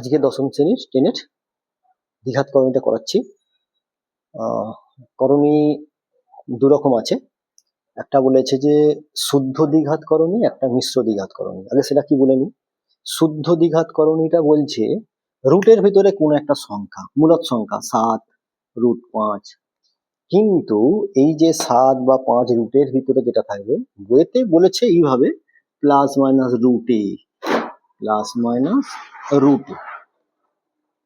আজকে দশম শ্রেণীর টেনের দ্বিঘাত করণীটা করাচ্ছি। করণী দু রকম আছে, একটা বলেছে যে শুদ্ধ দ্বিঘাত করণী, একটা মিশ্র দ্বিঘাত করণী। আগে সেটা কি বলে নি। শুদ্ধ দ্বিঘাত করণীটা বলছে রুটের ভিতরে কোন একটা সংখ্যা, মূলদ সংখ্যা 7 √5, কিন্তু এই যে 7 বা 5 রুটের ভিতরে যেটা থাকবে, বইতে বলেছে এইভাবে plus minus √a, plus minus √a,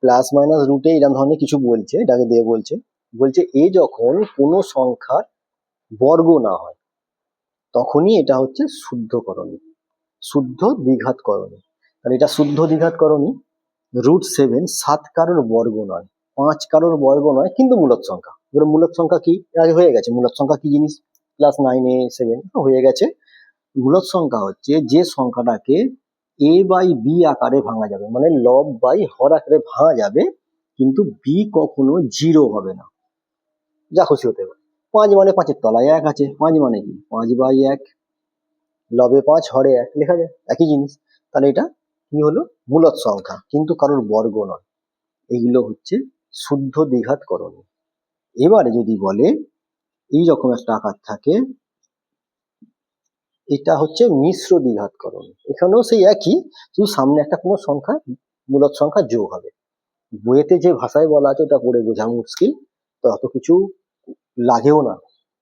plus minus √a এরকম ধরনের কিছু বলছে, এটাকে দিয়ে বলছে এ যখন কোনো সংখ্যার বর্গ না হয় তখনই এটা হচ্ছে শুদ্ধ করণী, শুদ্ধ দ্বিঘাত করণী। তাহলে এটা শুদ্ধ দ্বিঘাত করণী। √7 7 কারোর বর্গ নয়, 5 কারোর বর্গ নয়, কিন্তু মূলদ সংখ্যা। এবার মূলদ সংখ্যা কি আগে হয়ে গেছে, মূলদ সংখ্যা কি জিনিস, ক্লাস 9 7 হয়ে গেছে। মূলদ সংখ্যা হচ্ছে যে সংখ্যাটাকে a বাই b আকারে ভাঙা যাবে, মানে লব বাই হর আকারে ভাঙা যাবে, কিন্তু b কখনো 0 হবে না, যা খুশি হতে পারে। 5 মানে 5 এর তলায় 1 আছে, 5 মানে কি 5/1, লবে 5 হরে 1 লেখা যায়, একই জিনিস। তাহলে এটা কি হলো, মূলদ সংখ্যা কিন্তু কারোর বর্গ নয়। এগুলো হচ্ছে শুদ্ধ দ্বিঘাত করণী। এবারে যদি বলে এই রকম একটা আকার থাকে, এটা হচ্ছে মিশ্র দ্বিঘাত করণী। এখানেও সেই একই, শুধু সামনে একটা কোনো সংখ্যা, মূলদ সংখ্যা যোগ হবে। বইয়েতে যে ভাষায় বলা আছে ওটা পড়ে বোঝা মুশকিল, তো অত কিছু লাগেও না।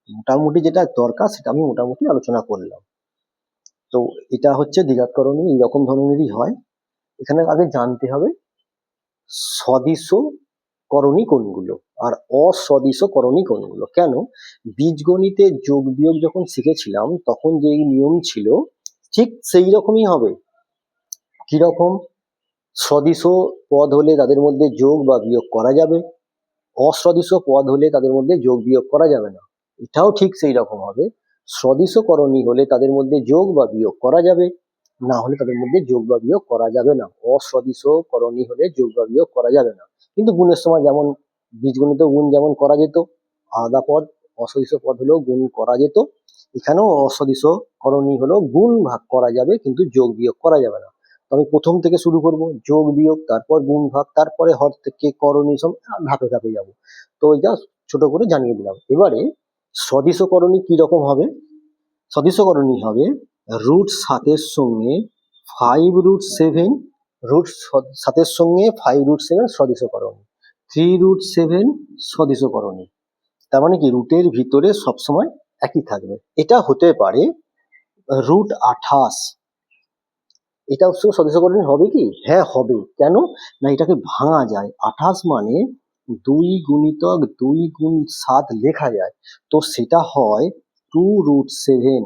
মোটামুটি যেটা দরকার সেটা আমি মোটামুটি আলোচনা করলাম। তো এটা হচ্ছে দ্বিঘাত করণী, এইরকম ধরনেরই হয়। এখানে আগে জানতে হবে সদিশ করণী কোনগুলো আর অসদিশ করণী কোনগুলো। কেন, বীজগণিতে যোগ বিয়োগ যখন শিখেছিলাম তখন যে নিয়ম ছিল ঠিক সেই রকমই হবে। কিরকম, সদিশ পদ হলে তাদের মধ্যে যোগ বা বিয়োগ করা যাবে, অসদিশ পদ হলে তাদের মধ্যে যোগ বিয়োগ করা যাবে না। এটাও ঠিক সেই রকম হবে, সদিশ করণী হলে তাদের মধ্যে যোগ বা বিয়োগ করা যাবে, না হলে তাদের মধ্যে যোগ বা বিয়োগ করা যাবে না। অসদিশ করণী হলে যোগ বা বিয়োগ করা যাবে না। কিন্তু গুণের সময় যেমন বীজগণিত গুণ যেমন করা যেত, আলাদা পদ অসদিশ পদ হলেও গুণ করা যেত, এখানেও অসদিশ করণী হলেও গুণ ভাগ করা যাবে, কিন্তু যোগ বিয়োগ করা যাবে না। আমি প্রথম থেকে শুরু করব, যোগ বিয়োগ, তারপর গুণ ভাগ, তারপরে হর থেকে করণী, সব ধাপে ধাপে যাব। তো এটা ছোট করে জানিয়ে দিলাম। এবারে সদিশ করণী কি রকম হবে, সদিশ করণী হবে √7 সঙ্গে 5√7, √7 সঙ্গে 5√7 সদিশ করণী, 3√7 সদিশ করণী। তার মানে কি রুটের ভিতরে সবসময় একই থাকবে। এটা হতে পারে √28, এটা অবশ্য সদস্য করণী হবে কি, হ্যাঁ হবে। কেন না, এটাকে ভাঙা যায়, 28 মানে 2 গুণিতক 2 গুণ 7 লেখা যায়, তো সেটা হয় 2√7।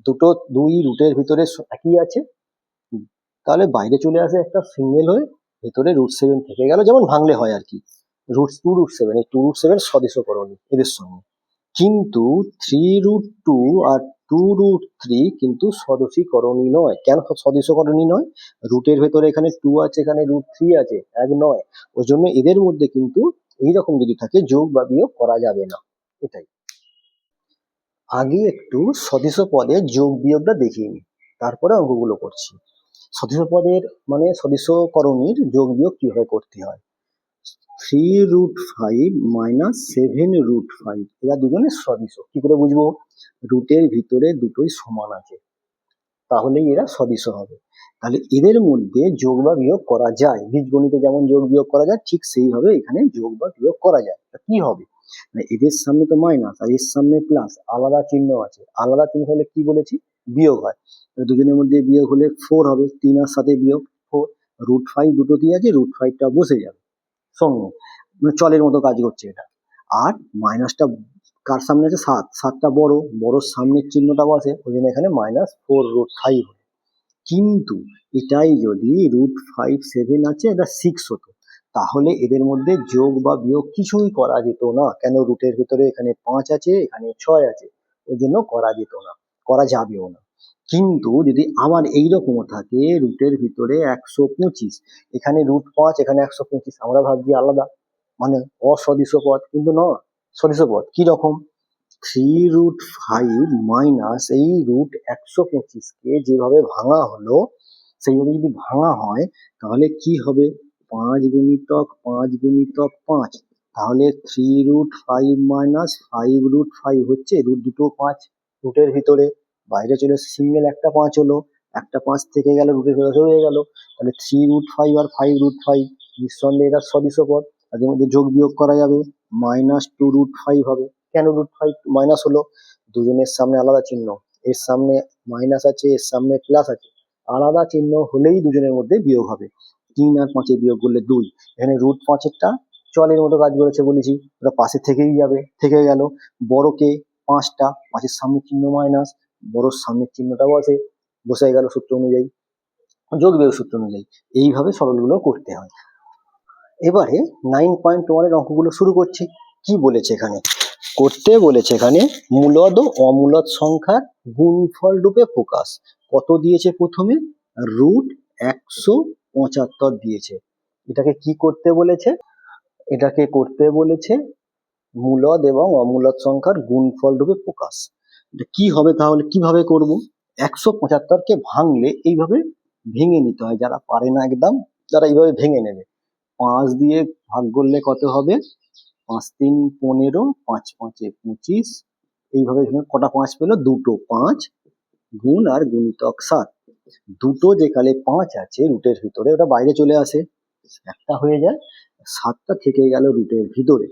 দুটো 2 রুটের ভিতরে একই আছে, তাহলে বাইরে চলে আসে একটা সিঙ্গেল হয়ে, ভেতরে √7 থেকে গেল, যেমন ভাঙলে হয় আর কি। √2√7, এই 2√7 সদস্য করণী এদের সঙ্গে। কিন্তু 3√2 আর 2√3 কিন্তু সদস্য করণী নয়। কেন সদস্য করণী নয়, রুটের ভেতরে এখানে 2 আছে, এখানে √3 আছে, এক নয়। ওই জন্য এদের মধ্যে কিন্তু এইরকম যদি থাকে যোগ বা বিয়োগ করা যাবে না। এটাই। আগে একটু সদস্য পদে যোগ বিয়োগটা দেখিয়ে নিই, তারপরে অঙ্কগুলো করছি। সদস্য পদের মানে সদস্য করণীর যোগ বিয়োগ কিভাবে করতে হয়। 3√5 মাইনাস 7√5, এরা দুজনের সদিশ। কি করে বুঝবো, রুটের ভিতরে দুটোই সমান আছে, তাহলেই এরা সদিশ হবে। তাহলে এদের মধ্যে যোগ বা বিয়োগ করা যায়, বীজগণিতে যেমন যোগ বিয়োগ করা যায় ঠিক সেইভাবে এখানে যোগ বা বিয়োগ করা যায়। কি হবে, এদের সামনে তো মাইনাস আর এর সামনে প্লাস, আলাদা চিহ্ন আছে, আলাদা চিহ্ন হলে কি বলেছি বিয়োগ হয়। দুজনের মধ্যে বিয়োগ হলে 4 হবে, 3 আর 7 বিয়োগ 4, √5 দুটোতেই আছে, √5টা বসে যাবে সঙ্গে, মানে চলের মতো কাজ করছে এটা। আর মাইনাসটা কার সামনে আছে, 7, 7টা বড়, বড়র সামনের চিহ্নটা বসে, ওই জন্য এখানে -4√5 হবে। কিন্তু এটাই যদি √5 7 আছে, এটা 6 হতো, তাহলে এদের মধ্যে যোগ বা বিয়োগ কিছুই করা যেত না। কেন, রুটের ভিতরে এখানে 5 আছে, এখানে 6 আছে, ওই জন্য করা যেত না, করা যাবেও না। কিন্তু যদি আমার এইরকমও থাকে, রুটের ভিতরে 125, এখানে √5, এখানে 125, আমরা ভাবছি আলাদা, মানে অসদৃশ পদ, কিন্তু নয়, সদৃশ পদ। কিরকম, 3√5 মাইনাস এই √125 কে যেভাবে ভাঙা হলো, সেইভাবে যদি ভাঙা হয় তাহলে কি হবে, 5 গুণিতক 5 তাহলে 3√5 মাইনাস 5√5 হচ্ছে রুট দুটো 5 রুটের ভিতরে, বাইরে চলে সিঙ্গেল একটা 5 হলো, একটা 5 থেকে গেল রুটের ভিতরে হয়ে গেল, তাহলে 3√5 আর 5√5 নিঃসন্দেহে এটা সদৃশ পদ, তাদের মধ্যে যোগ বিয়োগ করা যাবে, -2√5 হবে। কেন √5 মাইনাস হলো, দুজনের সামনে আলাদা চিহ্ন, এর সামনে মাইনাস আছে এর সামনে প্লাস আছে, আলাদা চিহ্ন হলেই দুজনের মধ্যে বিয়োগ হবে। 3 আর 5 বিয়োগ করলে 2, এখানে √5 চলের মতো কাজ করেছে বলেছি, ওটা পাশে থেকেই যাবে, থেকে গেল। বড়কে 5টা, 5-এর সামনের চিহ্ন মাইনাস, বড়র সামনের চিহ্নটা বসে গেল সূত্র অনুযায়ী, যোগ বিয়োগ সূত্র অনুযায়ী। এইভাবে সরলগুলো করতে হয়। এবারে 9.1 এর অঙ্কগুলো শুরু করছি। কি বলেছে এখানে, করতে বলেছে এখানে মূলদ ও অমূলদ সংখ্যার গুণফল রূপে প্রকাশ। কত দিয়েছে প্রথমে, √175 দিয়েছে। এটাকে কি করতে বলেছে, এটাকে করতে বলেছে মূলদ এবং অমূলদ সংখ্যার গুণফল রূপে প্রকাশ। এটা কি হবে তাহলে, কিভাবে করব, 175কে ভাঙলে এইভাবে ভেঙে নিতে হয়, যারা পারে না একদম তারা এইভাবে ভেঙে নেবে। 5 দিয়ে ভাগ করলে কত হবে, 5 3 15, 5 5 25, এইভাবে কটা 5 পেলো, দুটো 5 গুণ আর গুণিতক 7, দুটো যেখানে 5 আছে রুটের ভিতরে ওটা বাইরে চলে আসে, একটা হয়ে যায়, 7টা থেকে গেল রুটের ভিতরে।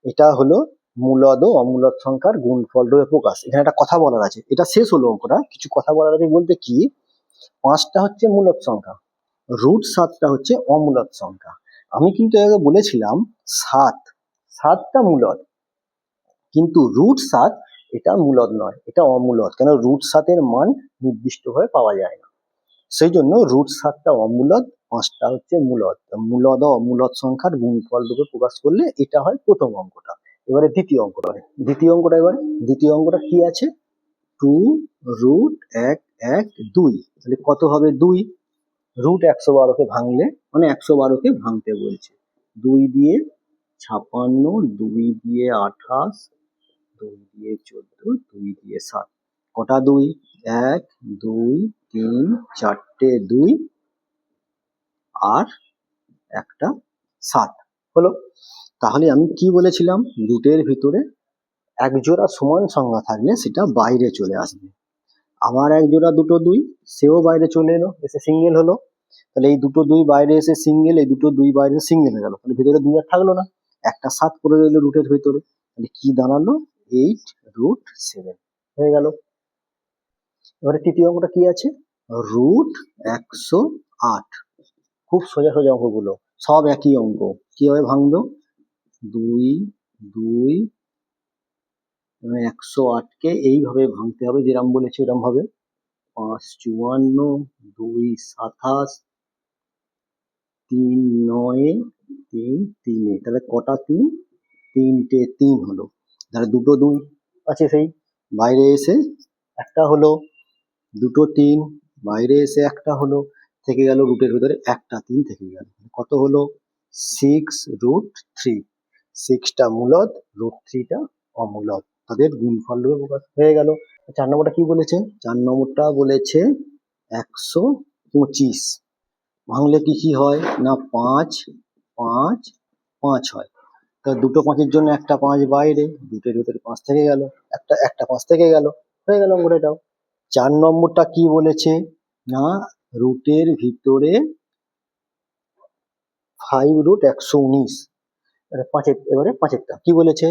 এটা হলো মূলদ ও অমূলদ সংখ্যার গুণফল রূপে প্রকাশ। এখানে একটা কথা বলার আছে, এটা শেষ হলো অঙ্কটা, কিছু কথা বলার আছে বলতে কি, 5টা হচ্ছে মূলদ সংখ্যা, √7টা হচ্ছে অমূলদ সংখ্যা। আমি কিন্তু আগে বলেছিলাম 7টা মূলদ, কিন্তু √7 এটা মূলদ নয়, এটা অমূলদ, কেন √7 মান নির্দিষ্টভাবে পাওয়া যায় না, সেই জন্য √7টা অমূলদ, 5টা হচ্ছে মূলদ। মূলদ ও অমূলদ সংখ্যার গুণফল রূপে প্রকাশ করলে এটা হয় প্রথম অঙ্কটা। এবারে দ্বিতীয় অঙ্কটা, দ্বিতীয় অঙ্কটা কি আছে, 2√112, তাহলে কত হবে 2, √112কে ভাঙলে, মানে 112কে ভাঙতে বলছে, 2 দিয়ে 56, 2 দিয়ে 28, 2 দিয়ে 14, 2 দিয়ে 7, কটা 2, 1 2 3 4টে 2 আর একটা 7 হলো। তাহলে আমি কি বলেছিলাম, রুটের ভিতরে এক জোড়া সমান সংখ্যা থাকলে সেটা বাইরে চলে আসবে, আবার এক জোড়া দুটো 2 সেও বাইরে চলে এলো, এসে সিঙ্গেল হলো, তাহলে এই দুটো 2 বাইরে এসে সিঙ্গেল, এই দুটো 2 বাইরে সিঙ্গেল হয়ে গেল, তাহলে ভিতরে 2 আর থাকলো না, একটা 7 পড়ে রইল রুটের ভিতরে, তাহলে কি দাঁড়ালো, 8√7 হয়ে গেল। এবারে তৃতীয় অঙ্কটা কি আছে, √108, খুব সোজা সোজা অঙ্কগুলো, সব একই অঙ্ক, কিভাবে ভাঙবো, 2 2 108কে এইভাবে ভাঙতে হবে যেরকম বলেছি এরকম ভাবে, 5 54, 2 27, 3 9, 3 3, তাহলে কটা 3, 3টে 3 হলো, তাহলে দুটো 2 আছে সেই বাইরে এসে একটা হলো, দুটো 3 বাইরে এসে একটা হলো, থেকে গেল রুটের ভিতরে একটা 3 থেকে গেল, কত হলো 6√3, 6টা মূলদ, √3টা অমূলদ, তাদের গুণফল রূপে প্রকাশ হয়ে গেল। 4 নম্বরটা কি বলেছে, 4 নম্বরটা বলেছে 125, ভাঙলে কি কি হয় না, 5 5 5 হয়, তা দুটো 5-এর জন্য একটা 5 বাইরে, দুটোর ভিতরে 5 থেকে গেল, একটা 5 থেকে গেল, হয়ে গেল অঙ্কটা এটাও। 4 নম্বরটা কি বলেছে না, রুটের ভিতরে 5√119, এবারে 5-এরটা কি বলেছে,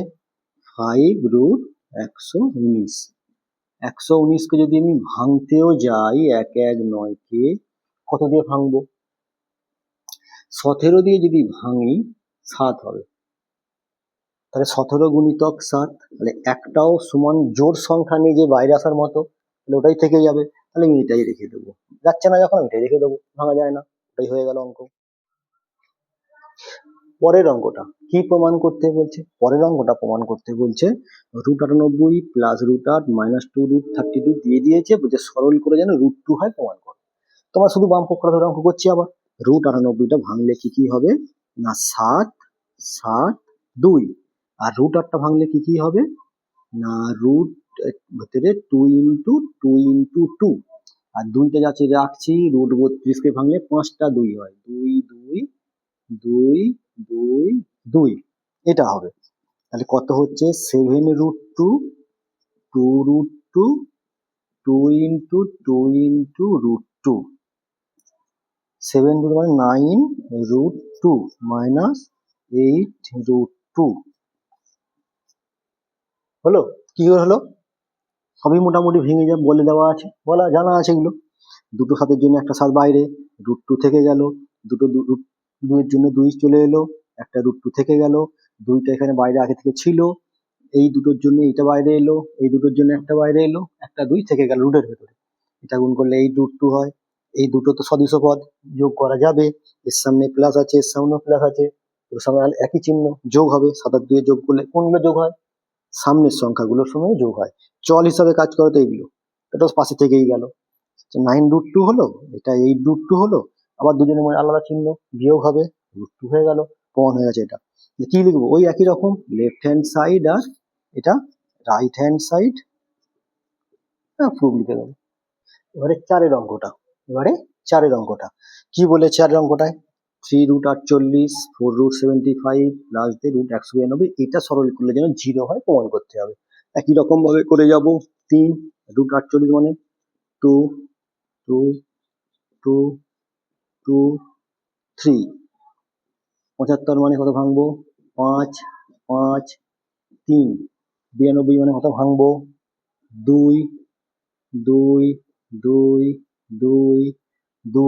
5√119, 119কে যদি আমি ভাঙতেও যাই 119কে কত দিয়ে ভাঙবো, 17 দিয়ে যদি ভাঙি 7 হবে, তাহলে 17 গুণিতক 7, তাহলে একটাও সমান জোড় সংখ্যা নেই যে বাইরে আসার মতো, তাহলে ওটাই থেকে যাবে, তাহলে আমি এটাই রেখে দেবো, যাচ্ছে না যখন এটাই রেখে দেবো, ভাঙা যায় না, ওটাই হয়ে গেল অঙ্ক। পরের অঙ্কটা কি প্রমাণ করতে বলছে, পরের অঙ্কটা প্রমাণ করতে বলছে √98 প্লাস √8 মাইনাস 2√32 দিয়ে দিয়েছে, বলছে সরল করে যেন √2 হয় প্রমাণ করো। তোমার শুধু বাম পক্ষটা ধরে অঙ্ক করছি, আবার √98টা ভাঙলে কি কি হবে না, 7 7 2, আর √8টা ভাঙলে কি কি হবে না, রুট ভিতরে 2 × 2 × 2, আর দুইটা যাচ্ছে রাখছি, রুট 32 ভাঙলে 5টা 2 হয়, 2 2 2 2 2, এটা হবে। তাহলে কত হচ্ছে 7√2, 2√2, 2 ইন্টু 2 ইন্টু √2, 7 মানে 9√2 মাইনাস 8√2 হলো। কি হলো? সবই মোটামুটি ভেঙে যা বলে দেওয়া আছে, বলা জানা আছে এগুলো। দুটো সাতের জন্য একটা সাত বাইরে, √2 থেকে গেল, দুটো দুইয়ের জন্য 2 চলে এলো, একটা √2 থেকে গেল, দুইটা এখানে বাইরে আগে থেকে ছিল, এই দুটোর জন্য এইটা বাইরে এলো, এই দুটোর জন্য একটা বাইরে এলো, একটা 2 থেকে গেল রুটের ভেতরে। এটা গুণ করলে 8√2 হয়। এই দুটো তো সদৃশ পদ, যোগ করা যাবে, এর সামনে প্লাস আছে, এর সামনেও প্লাস আছে, ওর সামনে একই চিহ্ন, যোগ হবে। 7 আর 2 যোগ করলে কোনগুলো যোগ হয়? সামনের সংখ্যাগুলোর সঙ্গে যোগ হয়। চল হিসাবে কাজ করে তো এইগুলো, এটা পাশে থেকেই গেল। 9√2 হলো, এটা 8√2 হলো, আবার দুজনের মধ্যে আলাদা চিহ্ন, বিয়োগ হবে, √2 হয়ে গেল, প্রমাণ হয়ে গেছে। এটা কি লিখবো? ওই একই রকম, লেফট হ্যান্ড সাইড আর এটা রাইট হ্যান্ড সাইড, প্রুফ লিখে দেবো। এবারে চারের অঙ্কটা কি বলে? চারের অঙ্কটায় 3√48, 4√75 প্লাস দিয়ে √192, এটা সরল করলে যেন 0 হয় প্রমাণ করতে হবে। একই রকম ভাবে করে যাব। 3√48 মানে 2 2 2 2 3, 75 মানে কত ভাঙবো? 5 5 3, 92 মানে কত ভাঙবো? 2 2 2 2 2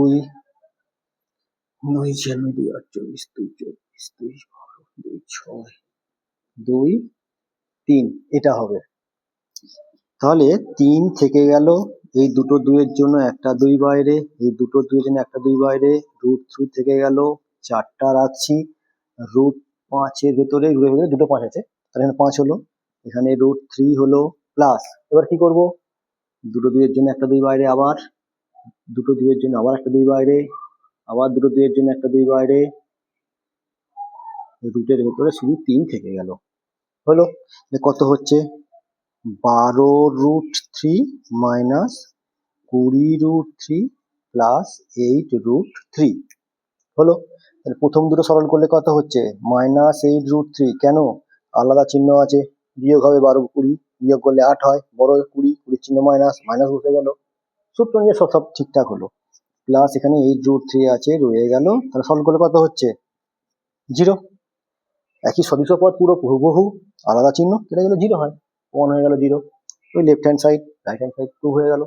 9 96 2 48 2 24 2 12 2 6 2 3, এটা হবে। তাহলে 3 থেকে গেল, এই দুটো 2 এর জন্য একটা 2 বাইরে, এই দুটো 2 এর জন্য একটা 2 বাইরে, √3 থেকে গেল, 4টা রাখছি, √5 এর ভেতরে দুটো 5 আছে, তাহলে এখানে 5 হলো, এখানে √3 হলো প্লাস। এবার কি করব? দুটো 2 এর জন্য একটা 2 বাইরে, আবার দুটো 2 এর জন্য আবার একটা 2 বাইরে, আবার দুটো 2 এর জন্য একটা 2 বাইরে, রুটের ভেতরে শুধু 3 থেকে গেল। হলো, কত হচ্ছে? 12√3 মাইনাস 20√3 প্লাস 8√3 হলো। তাহলে প্রথম দুটো সরল করলে কত হচ্ছে? -8√3, কেন? আলাদা চিহ্ন আছে, বিয়োগ হবে 12 20, বিয়োগ করলে 8 হয়, বড় 20, 20 চিহ্ন মাইনাস, মাইনাস বসে গেল, সূত্র নিয়ে সব ঠিকঠাক হলো। প্লাস এখানে 8√3 আছে, রয়ে গেল, তাহলে সরল করলে কত হচ্ছে? 0। একই সদৃশ পদ, পুরো হুবহু, আলাদা চিহ্ন, কেটে গেলে 0 হয়, 1 হয়ে গেল 0। ওই left hand side right hand side 2 হয়ে গেল।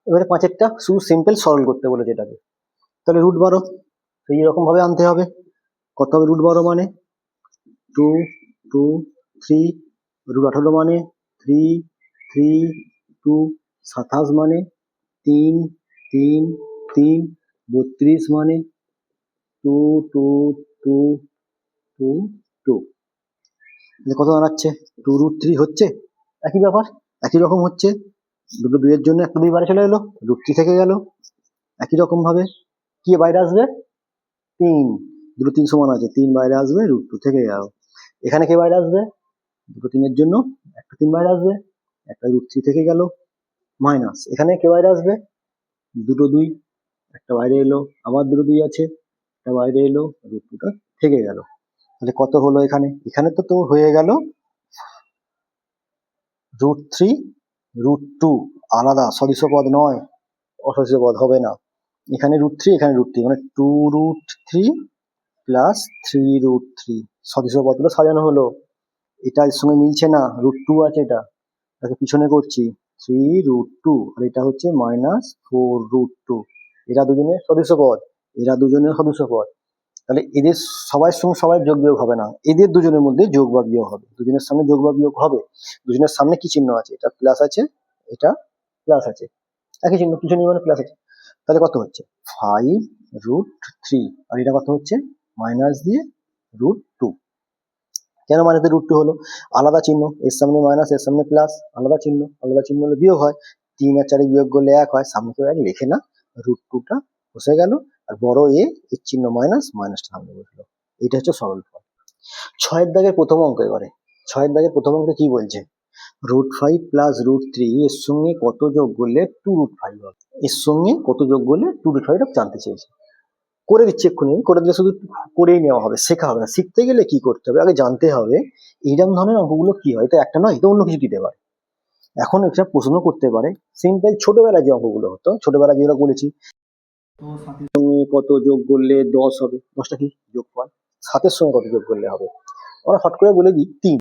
এবারে 5এরটা শুধু সিম্পল সরল করতে বলেছে এটাকে, তাহলে √12 সেই রকম ভাবে আনতে হবে। কত হবে √12 মানে? 2 2 3, √18 মানে 3 3 2, 27 মানে 3 3 3, 32 মানে 2 2 2 2 2, কত দাঁড়াচ্ছে? 2√3 হচ্ছে, একই ব্যাপার, একই রকম হচ্ছে। দুটো 2 এর জন্য একটা 2 বাইরে চলে এলো, √3 থেকে গেল, একই রকম ভাবে কি বাইরে আসবে? 3, দুটো 3 সমান আছে, 3 বাইরে আসবে, √2 থেকে গেল। এখানে কে বাইরে আসবে? দুটো 3 এর জন্য একটা 3 বাইরে আসবে, একটা √3 থেকে গেল, মাইনাস এখানে কে বাইরে আসবে? দুটো 2, একটা বাইরে এলো, আবার দুটো 2 আছে, একটা বাইরে এলো, √2টা থেকে গেল। তাহলে কত হলো এখানে? এখানে তো হয়ে গেল √3 √2, আলাদা সদৃশ পদ নয়, অসদৃশ পদ হবে না। এখানে √3, এখানে √3, মানে 2√3 প্লাস 3√3, সদৃশ পদগুলো সাজানো হলো। এটা এর সঙ্গে মিলছে না, √2 আছে, এটাকে পিছনে করছি, 3√2, আর এটা হচ্ছে -4√2। এরা দুজনের সদৃশ পদ, এরা দুজনের সদৃশ পদ, তাহলে এদের সবার সঙ্গে সবাই যোগ বিয়োগ হবে না, এদের দুজনের মধ্যে যোগ বা বিয়োগ হবে, দুজনের সামনে যোগ বা বিয়োগ হবে। দুজনের সামনে কি চিহ্ন আছে? এটা প্লাস আছে, এটা প্লাস আছে, একই চিহ্ন, কিছু নেই মানে প্লাস আছে। তাহলে কত হচ্ছে? 5√3, আর এটা কত হচ্ছে? মাইনাস দিয়ে √2। কেন মাইনাস দিয়ে √2 হলো? আলাদা চিহ্ন, এর সামনে মাইনাস, এর সামনে প্লাস, আলাদা চিহ্ন, আলাদা চিহ্ন হলে বিয়োগ হয়, 3 আর 4 বিয়োগ করলে 1 হয়, সামনে কেউ 1 লেখে না, √2টা বসে গেল, আর বড় এর চিহ্ন মাইনাস, মাইনাসটা সামনে বসলো। এটা হচ্ছে সরল ফল। 6 এর দাগের প্রথম অঙ্ক। এবারে 6 এর দাগের প্রথম অঙ্কে কি বলছে? √5 প্লাস √3 এর সঙ্গে কত যোগ করলে 2√5 হবে, এর সঙ্গে কত যোগ করলে 2√5 এটা জানতে চেয়েছে। করে দিচ্ছি এক্ষুনি, করে দিলে শুধু করেই নেওয়া হবে, শেখা হবে না। শিখতে গেলে কি করতে হবে, আগে জানতে হবে এইরকম ধরনের অঙ্কগুলো কি হয়। এটা একটা নয়, এটা অন্য কিছু দিতে পারে। এখন একটা প্রশ্ন করতে পারে, সিম্পল ছোটবেলায় যে অঙ্কগুলো হতো, ছোটবেলায় যেগুলো বলেছি, সাতের সঙ্গে কত যোগ করলে 10 হবে, 10টা কি যোগফল, সাতের সঙ্গে কত যোগ করলে হবে, আমরা হট করে বলে দিই 3।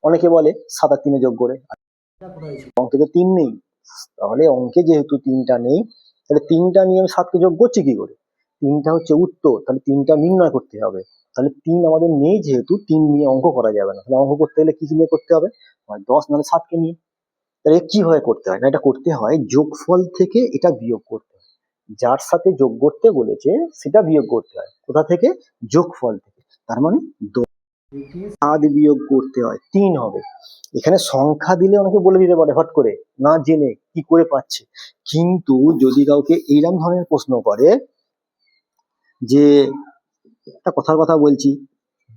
অনেকে বলে 7 আর 3 যোগ করে, অঙ্কে তো 3 নেই, তাহলে অঙ্কে যেহেতু 3টা নেই, তাহলে 3টা নিয়ে আমি 7কে যোগ করছি কি করে, 3টা হচ্ছে উত্তর, তাহলে 3টা নির্ণয় করতে হবে। তাহলে 3 আমাদের নেই, যেহেতু 3 নিয়ে অঙ্ক করা যাবে না, তাহলে অঙ্ক করতে গেলে কি নিয়ে করতে হবে, 10 নাহলে 7কে নিয়ে। তাহলে কিভাবে করতে হয় না, এটা করতে হয় যোগফল থেকে এটা বিয়োগ করতে হয়, যার সাথে যোগ করতে বলেছে সেটা বিয়োগ করতে হয় কোথা থেকে, যোগফল থেকে। তার মানে 7 বিয়োগ করতে হয় 3 হবে। এখানে সংখ্যা দিলে অনেকে বলে দিতে পারে হট করে, না জেনে কি করে পাচ্ছে। কিন্তু যদি কাউকে এইরকম ধরনের প্রশ্ন করে যে, একটা কথার কথা বলছি,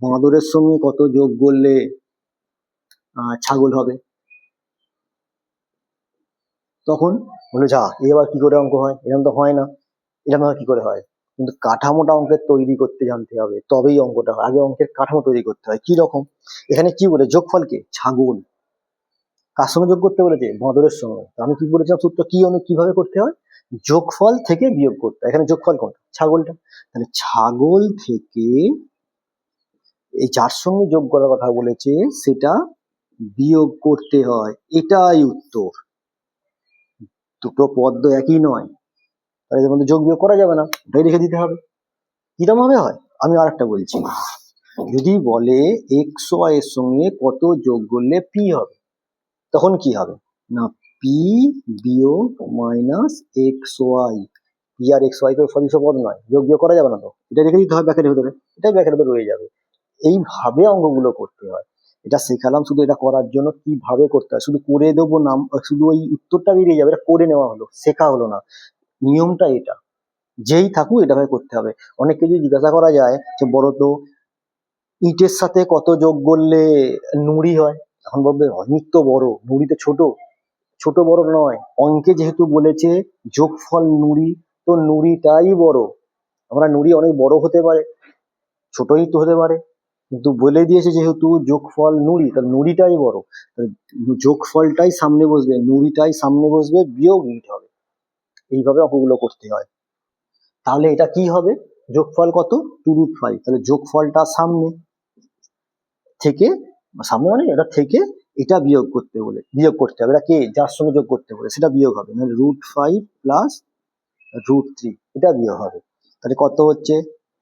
বাঁদরের সঙ্গে কত যোগ করলে ছাগল হবে, তখন বলে যা এবার কি করে অঙ্ক হয়, এরকম তো হয় না, এরকম কি করে হয়। কিন্তু কাঠামোটা অঙ্কের তৈরি করতে জানতে হবে, তবেই অঙ্কটা হয়। আগে অঙ্কের কাঠামো তৈরি করতে হয়। কি রকম, এখানে কি বলে, যোগফলকে ছাগল, কার সঙ্গে যোগ করতে বলেছে, বাঁদরের সঙ্গে। আমি কি বলেছিলাম সূত্র, কিভাবে করতে হয়, যোগফল থেকে বিয়োগ করতে হয়। এখানে যোগফল কোনটা, ছাগলটা, তাহলে ছাগল থেকে এই যার সঙ্গে যোগ করার কথা বলেছে সেটা বিয়োগ করতে হয়, এটাই উত্তর। দুটো পদ তো একই নয়, তাহলে এর মধ্যে যোগ বিয়োগ করা যাবে না, এটাই রেখে দিতে হবে। কিরকম ভাবে হয় আমি আর একটা বলছি, যদি বলে XY এর সঙ্গে কত যোগ করলে P হবে, তখন কি হবে না, P বিয়োগ মাইনাস XY, P আর XY তো সদৃশ পদ নয়, যোগ বিয়োগ করা যাবে না, তো এটা রেখে দিতে হবে ব্র্যাকেটের ভেতরে, এটাই ব্র্যাকেটের ভেতরে রয়ে যাবে। এইভাবে অঙ্কগুলো করতে হয়। এটা শেখালাম শুধু এটা করার জন্য, কিভাবে করতে হয় শুধু করে দেবো, নাম শুধু ওই উত্তরটা বেরিয়ে যাবে, এটা করে নেওয়া হলো, শেখা হলো না। নিয়মটা এটা, যেই থাকুক এটা ভাবে করতে হবে। অনেককে যদি জিজ্ঞাসা করা যায় যে বলো তো ইটের সাথে কত যোগ করলে নুড়ি হয়, তখন বলবে অনেক তো বড়, নুড়ি তো ছোট, ছোট বড় নয়, অঙ্কে যেহেতু বলেছে যোগফল নুড়ি, তো নুড়িটাই বড়। আমরা নুড়ি অনেক বড় হতে পারে, ছোটই তো হতে পারে, কিন্তু বলে দিয়েছে যেহেতু যোগফল নুড়ি, তাহলে নুড়িটাই বড়, যোগফলটাই সামনে বসবে, নুড়িটাই সামনে বসবে, বিয়োগ ইট হবে। এইভাবে অঙ্কগুলো করতে হয়। তাহলে এটা কি হবে, যোগফল কত, 2√5, তাহলে যোগফলটা সামনে থেকে, সামনে মানে এটা থেকে এটা বিয়োগ করতে হবে, এটা কে, যার সঙ্গে যোগ করতে বলে সেটা বিয়োগ হবে, মানে √5 প্লাস √3 এটা বিয়োগ হবে। তাহলে কত হচ্ছে,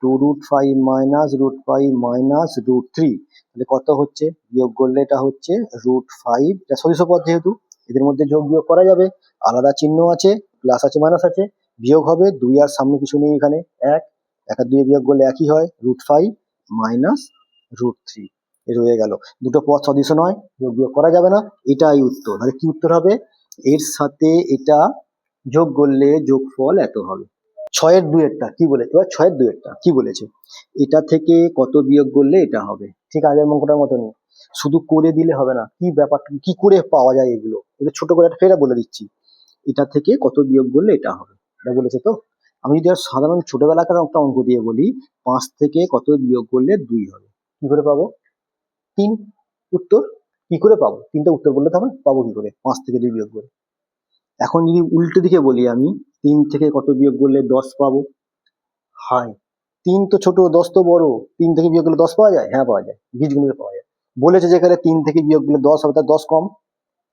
2√5 মাইনাস √5 মাইনাস √3, তাহলে কত হচ্ছে, বিয়োগ করলে এটা হচ্ছে √5, এটা সদৃশ পদ যেহেতু এদের মধ্যে যোগ বিয়োগ করা যাবে, আলাদা চিহ্ন আছে, প্লাস আছে মাইনাস আছে, বিয়োগ হবে 2 আর সামনে কিছু নেই, এখানে 1, 1 আর 2 বিয়োগ করলে একই হয়, √5 মাইনাস √3 রয়ে গেল। দুটো পদ সদৃশ নয়, যোগ বিয়োগ করা যাবে না, এটাই উত্তর। তাহলে কি উত্তর হবে, এর সাথে এটা যোগ করলে যোগফল এত হবে। 6-এর 2-এরটা কি বলে, এবার 6-এর 2-এরটা কি বলেছে, এটা থেকে কত বিয়োগ করলে এটা হবে, ঠিক আগের অঙ্কটার মতনই, শুধু করে দিলে হবে না, কি ব্যাপারটা কি করে পাওয়া যায় এগুলো, এগুলো ছোট করে একটা ফেরা বলে দিচ্ছি, এটা থেকে কত বিয়োগ করলে এটা হবে, এটা বলেছে তো। আমি যদি আর সাধারণ ছোটবেলাকার একটা অঙ্ক দিয়ে বলি, 5 থেকে কত বিয়োগ করলে 2 হবে, কি করে পাবো, 3 উত্তর, কি করে পাবো, 3টা উত্তর বললে তো হবে, পাবো কি করে 5 থেকে 2 বিয়োগ করে। এখন যদি উল্টো দিকে বলি আমি, 3 থেকে কত বিয়োগ করলে 10 পাবো, হাই, 3 তো ছোট, 10 তো বড়, 3 থেকে বিয়োগ করলে 10 পাওয়া যায়, হ্যাঁ পাওয়া যায়, বীজগণিতে পাওয়া যায়। বলেছে যেখানে 3 থেকে বিয়োগ করলে 10 হবে, তার 10 কম,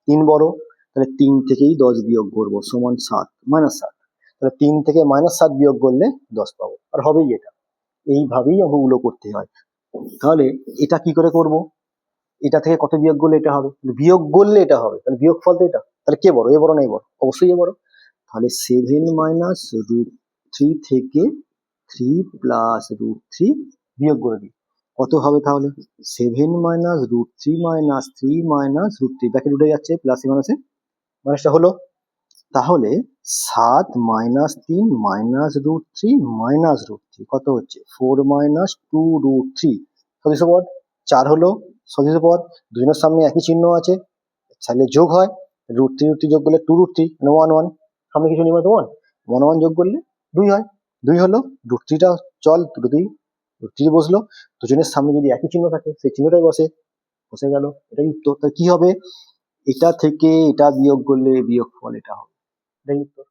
3 বড়, তাহলে 3 থেকেই 10 বিয়োগ করবো, সমান 7, -7, তাহলে 3 থেকে -7 বিয়োগ করলে 10 পাবো, আর হবেই এটা। এইভাবেই অঙ্কগুলো করতে হয়। তাহলে এটা কি করে করব, এটা থেকে কত বিয়োগ করলে এটা হবে, বিয়োগ করলে এটা হবে, তাহলে বিয়োগফল তো এটা, তাহলে কে বড়, এ বড় না এ বড়, অবশ্যই এ বড়। তাহলে 7 মাইনাস √3 থেকে 3 প্লাস √3 বিয়োগ করে দিই, কত হবে তাহলে, 7 মাইনাস √3 মাইনাস 3 মাইনাস √3, ব্র্যাকেট উঠে যাচ্ছে, প্লাসে মাইনাসে মাইনাসটা হলো, তাহলে 7 মাইনাস 3 মাইনাস √3 মাইনাস √3 কত হচ্ছে, 4 মাইনাস 2√3 সদৃশ পদ, 4 হলো সদৃশ পদ, দুজনের সামনে একই চিহ্ন আছে, সাইডে যোগ হয়, √3 যোগ করলে 2√3 মানে 1 1, সামনে কিছু নেই মানে 1 1 1 যোগ করলে 2 হয়, 2 হলো। √3টা চল, দুটোতেই √3 বসলো, দুজনের সামনে যদি একই চিহ্ন থাকে সেই চিহ্নটাই বসে গেল, এটাই উত্তর। তাহলে কি হবে, এটা থেকে এটা বিয়োগ করলে বিয়োগফল এটা হবে, এটাই উত্তর।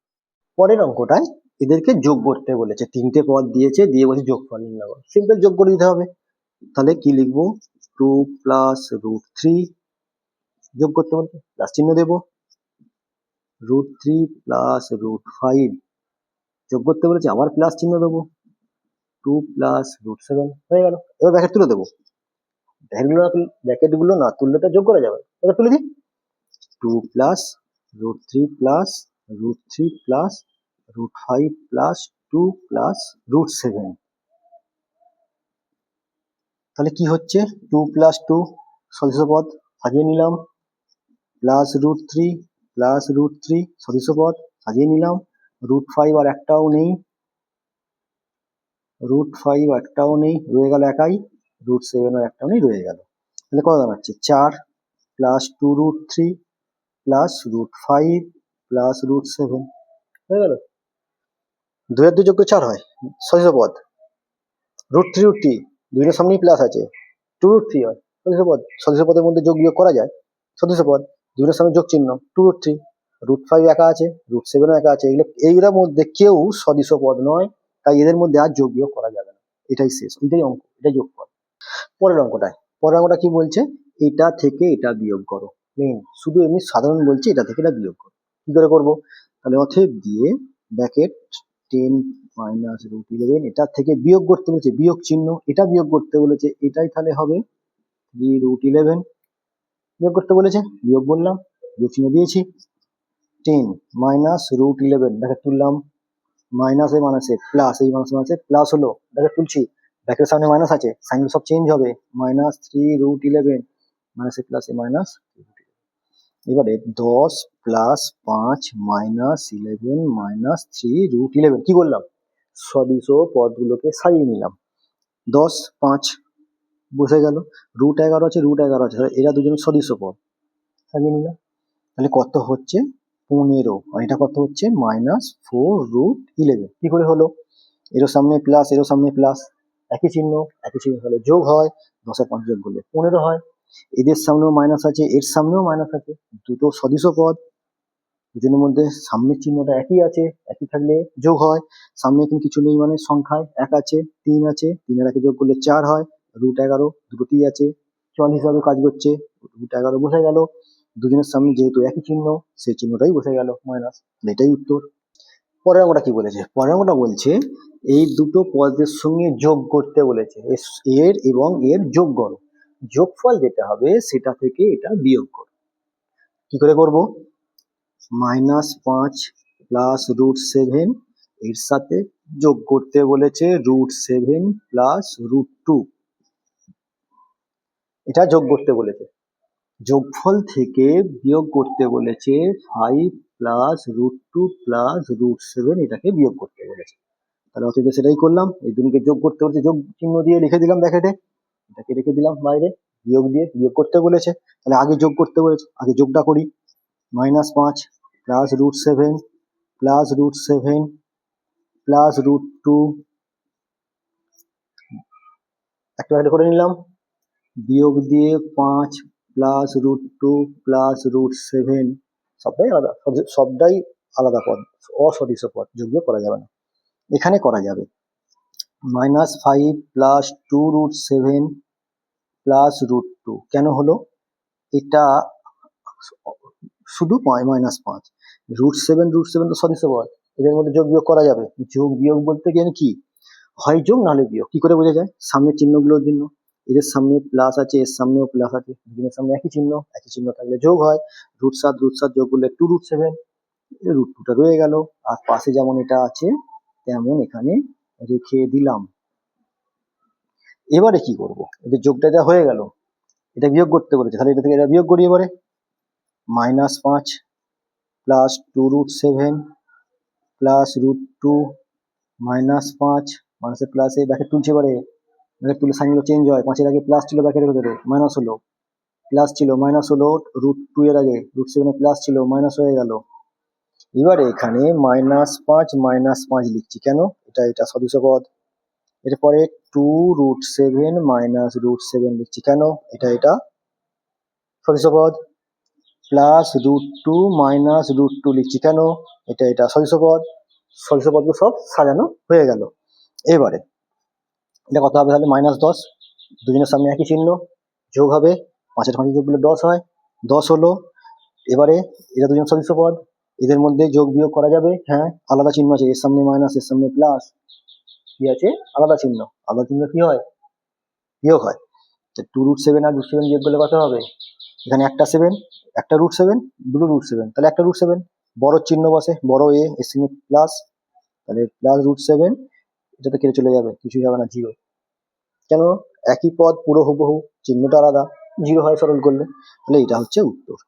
পরের অঙ্কটায় এদেরকে যোগ করতে বলেছে, তিনটে পদ দিয়েছে, দিয়ে বলছে যোগফল নির্ণয় করো, সিম্পল যোগ করে দিতে হবে। তাহলে কি লিখবো, 2 প্লাস √3, যোগ করতে বলছে প্লাস চিহ্ন দেবো, √3 প্লাস √5, যোগ করতে বলেছে আবার প্লাস চিহ্ন দেবো, 2 প্লাস √7, হয়ে গেল। এবার ব্র্যাকেট তুলে দেবো, ব্র্যাকেট গুলো না তুললে তো যোগ করা যাবে, এবার তুলে দিই, 2 plus √3 plus √3 plus √5 plus 2 plus √7। তাহলে কি হচ্ছে, 2 প্লাস 2 সদস্য পদ সাজিয়ে নিলাম, প্লাস √3 প্লাস √3 সদস্য পদ সাজিয়ে নিলাম, √5 আর একটাও নেই, √5 একটাও নেই, রয়ে গেল একাই, √7 আর একটাও নেই, রয়ে গেল। তাহলে কত দাঁড়াচ্ছে, 4 প্লাস 2√3 প্লাস √5 প্লাস √7, হয়ে গেল। 2 আর 2 যোগ করে 4 হয়, সদস্য পদ, √3 দুইটার সামনেই প্লাস আছে, 2√3 হয় সদস্য পদ, সদস্য পদের মধ্যে যোগ বিয়োগ করা যায়, সদস্য পদ দুইটার সামনে যোগ চিহ্ন, 2√3, √5 একা আছে, √7 একা আছে, এইগুলোর মধ্যে কেউ সদস্য পদ নয়, তাই এদের মধ্যে আর যোগ বিয়োগ করা যাবে না, এটাই শেষ, এটাই অঙ্ক, এটাই যোগফল। পরের অঙ্কটা কি বলছে, এটা থেকে এটা বিয়োগ করো, শুধু এমনি সাধারণ বলছে এটা থেকে এটা বিয়োগ করো, কি করে করবো, তাহলে অতএব দিয়ে ব্র্যাকেট 10 মাইনাস √11, এটা থেকে বিয়োগ করতে বলেছে, বিয়োগ চিহ্ন, এটা বিয়োগ করতে বলেছে, এটাই তাহলে হবে 3√11, বিয়োগ করতে বলেছে, বিয়োগ বললাম, বিয়োগ চিহ্ন দিয়েছি, 10 মাইনাস √11, ব্র্যাকেট তুললাম, মাইনাসে মাইনাসে প্লাস, এই মাইনাসে প্লাস হলো, ব্র্যাকেট তুলছি, ব্র্যাকেটের সামনে মাইনাস আছে, সাইন সব চেঞ্জ হবে, মাইনাস 3√11, মাইনাসে প্লাসে মাইনাস। এবারে 10 প্লাস 5 মাইনাস 11 মাইনাস 3√11, কি করলাম, সদিশ পদগুলোকে সাজিয়ে নিলাম, 10 5 বসে গেল, √11 আছে, √11 আছে, এরা দুজন সদস্য পদ সাজিয়ে নিলাম, তাহলে কত হচ্ছে 15, আর এটা কত হচ্ছে -4√11, কি করে হলো, এর সামনে প্লাস, এর সামনে প্লাস, একই চিহ্ন হলে যোগ হয়, 10 আর 5 যোগ করলে 15 হয়, এদের সামনেও মাইনাস আছে, এর সামনেও মাইনাস আছে, দুটো সদস্য পদ, দুজনের মধ্যে সামনের চিহ্নটা একই আছে, একই থাকলে যোগ হয়, সামনে কিন্তু কিছু নেই মানে সংখ্যায় 1 আছে, 3 আছে, 3 আর 1 যোগ করলে 4 হয়, √11 দুটোতেই আছে, চল হিসাবে কাজ করছে, √11 বসে গেল, দুজনের সামনে যেহেতু একই চিহ্ন সেই চিহ্নটাই বসে গেল মাইনাস, এটাই উত্তর। পরের অঙ্কটা কি বলেছে, পরের অঙ্কটা বলছে এই দুটো পদের সঙ্গে যোগ করতে বলেছে, এর এবং এর যোগ করো, যোগফল যেটা হবে সেটা থেকে এটা বিয়োগ করো, কি করে করব, -5 প্লাস √7, এর সাথে যোগ করতে বলেছে √7 প্লাস √2, এটা যোগ করতে বলেছে, যোগফল থেকে বিয়োগ করতে বলেছে 5 প্লাস √2 প্লাস √7, এটাকে বিয়োগ করতে বলেছে, তাহলে অতএব সেটাই করলাম, এই দুটোকে যোগ করতে বলেছে, যোগ চিহ্ন দিয়ে লিখে দিলাম ব্র্যাকেটে, এটাকে রেখে দিলাম বাইরে, বিয়োগ দিয়ে বিয়োগ করতে বলেছে, তাহলে আগে যোগ করতে বলেছে, আগে যোগটা করি, -5 প্লাস √7 প্লাস √7 প্লাস √2, একটা করে নিলাম, বিয়োগ দিয়ে 5 প্লাস √2 প্লাস √7, সবটাই আলাদা পদ, অসদৃশ পদ, যোগ বিয়োগ করা যাবে না, এখানে করা যাবে, -5 প্লাস 2√7 প্লাস √2, কেন হলো, এটা শুধু -5, √7 তো সদস্য পদ, এদের মধ্যে যোগ বিয়োগ করা যাবে, যোগ বিয়োগ বলতে গেলে কি হয় যোগ নাহলে বিয়োগ, কি করে বোঝা যায়, সামনের চিহ্নগুলোর জন্য, এদের সামনে প্লাস আছে, এর সামনেও প্লাস আছে, দুজনের সামনে একই চিহ্ন থাকলে যোগ হয়, √7 যোগ করলে 2√7, √2টা রয়ে গেল, আর পাশে যেমন এটা আছে তেমন এখানে রেখে দিলাম। এবারে কি করব, এদের যোগটা যা হয়ে গেল, এটা বিয়োগ করতে বলেছে, তাহলে এটা থেকে এটা বিয়োগ করি, এবারে -5 প্লাস 2√7 প্লাস √2 -5, মাইনাসের প্লাসে ব্র্যাকেট তুলছে, এবারে ব্র্যাকেট তুলে সাইনগুলো চেঞ্জ হয়, 5 এর আগে প্লাস ছিল ব্র্যাকেটের ভেতরে, মাইনাস হলো, প্লাস ছিল মাইনাস হলো, √2 এর আগে √7 প্লাস ছিল মাইনাস হয়ে গেল। এবারে এখানে -5 লিখছি কেন, এটা সদস্য পদ। এরপরে 2√7 -√7 লিখছি কেন, এটা সদস্য পদ। প্লাস √2 -√2 লিখছি কেন, এটা সদস্য পদ। সদস্য পদগুলো সব সাজানো হয়ে গেল। এবারে এটা কত হবে তাহলে, -10, দুজনের সামনে একই চিহ্ন, যোগ হবে, 5 5 যোগ করলে 10 হয়, 10 হলো। এবারে এটা দুজন সদস্য পদ, এদের মধ্যে যোগ বিয়োগ করা যাবে, হ্যাঁ আলাদা চিহ্ন আছে, এর সামনে মাইনাস এর সামনে প্লাস, কি আছে আলাদা চিহ্ন, আলাদা চিহ্ন কি হয়, বিয়োগ হয়। 2√7 আর √7 বিয়োগ করলে কত হবে, এখানে একটা 7, একটা √7, দুটো √7, তাহলে একটা √7, বড় চিহ্ন বসে, বড় এ এর সঙ্গে প্লাস, তাহলে প্লাস √7, এটা তো কেটে চলে যাবে, কিছুই হবে না, 0। কেন, একই পদ পুরো হুবহু, চিহ্নটা আলাদা, 0 হয় সরল করলে, তাহলে এটা হচ্ছে উত্তর।